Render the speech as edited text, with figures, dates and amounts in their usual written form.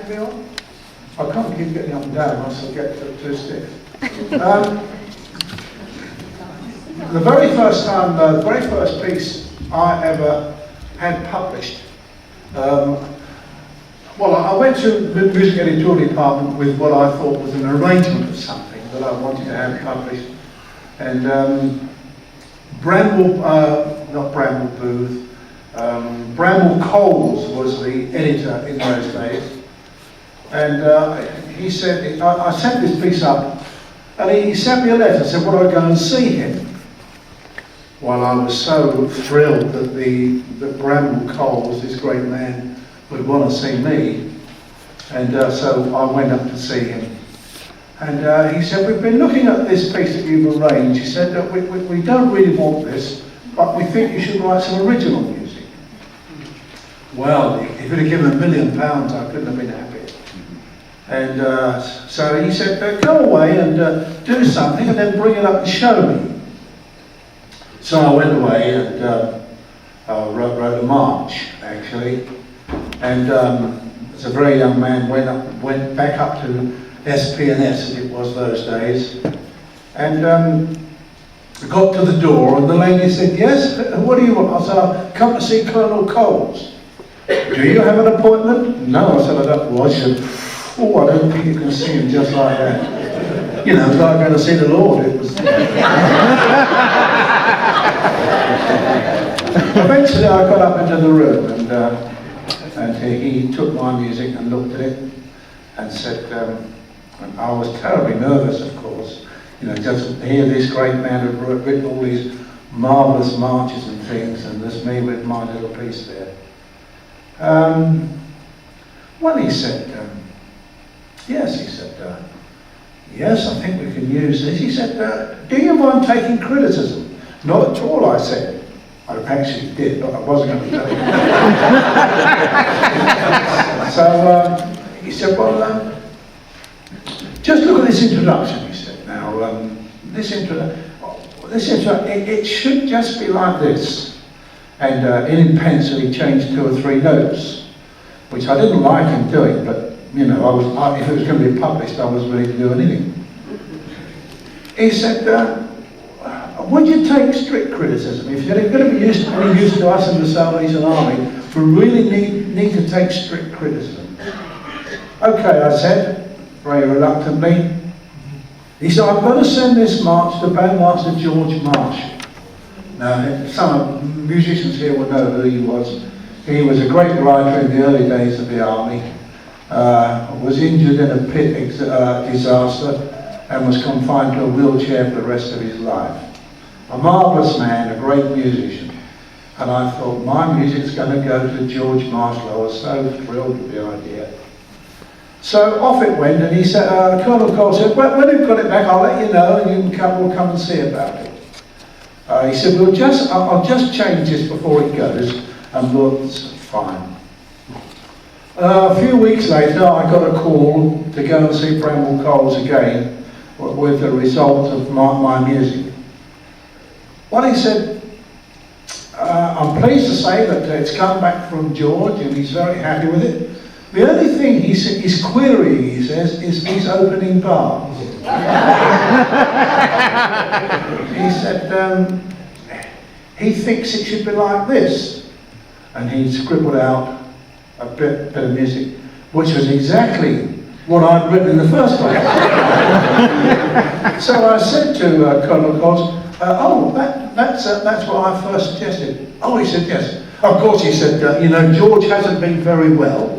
me on? I can't keep getting up and down, else I'll get too stiff. The very first piece I ever had published, well, I went to the music editorial department with what I thought was an arrangement of something that I wanted to have published. And Bramble Coles was the editor in those days. And he said, I sent this piece up, and he sent me a letter and said, would I go and see him? Well, I was so thrilled that Bramble Coles, this great man, would want to see me. And so I went up to see him. And he said, we've been looking at this piece that you've arranged. He said that we don't really want this, but we think you should write some original music. Well, if he'd have given £1 million, I couldn't have been happy. And so he said, go away and do something and then bring it up and show me. So I went away and wrote a march, actually. And as a very young man, went back up to SP&S, as it was those days, and got to the door, and the lady said, yes, what do you want? I said, I've come to see Colonel Coles. Do you have an appointment? No, I said, I don't. Well, she said, oh, I don't think you can see him just like that. You know, it's like going to see the Lord. It was. Eventually, I got up into the room, and he took my music and looked at it and said, I was terribly nervous, of course, you know, just to hear this great man who'd written all these marvellous marches and things, and there's me with my little piece there. Well, he said, yes, he said, yes, I think we can use this. He said, do you mind taking criticism? Not at all, I said. I actually did, but I wasn't going to do it. So he said, well, just look at this introduction, he said. Now, this introduction, it should just be like this. And in pencil, he changed 2 or 3 notes, which I didn't like him doing, but, you know, if it was going to be published, I was ready to do anything. He said, would you take strict criticism? If you're going to be any use to us in the Salvation Army, we really need to take strict criticism. Okay, I said, very reluctantly. He said, I'm going to send this march to Bandmaster George Marshall. Now, some musicians here will know who he was. He was a great writer in the early days of the army, was injured in a pit disaster, and was confined to a wheelchair for the rest of his life. A marvellous man, a great musician. And I thought, my music's going to go to George Marshall. I was so thrilled with the idea. So off it went, and he said, Colonel Cole said, when we've got it back, I'll let you know, and we'll come and see about it. He said, I'll just change this before it goes, and it's fine. A few weeks later, I got a call to go and see Bramble Coles again with the result of my music. Well, he said, I'm pleased to say that it's come back from George, and he's very happy with it. The only thing he's querying, he says, is these opening bars. He said, he thinks it should be like this. And he scribbled out a bit of music, which was exactly what I'd written in the first place. So I said to Colonel Coles, that's what I first suggested. Oh, he said, yes. Of course, he said, you know, George hasn't been very well.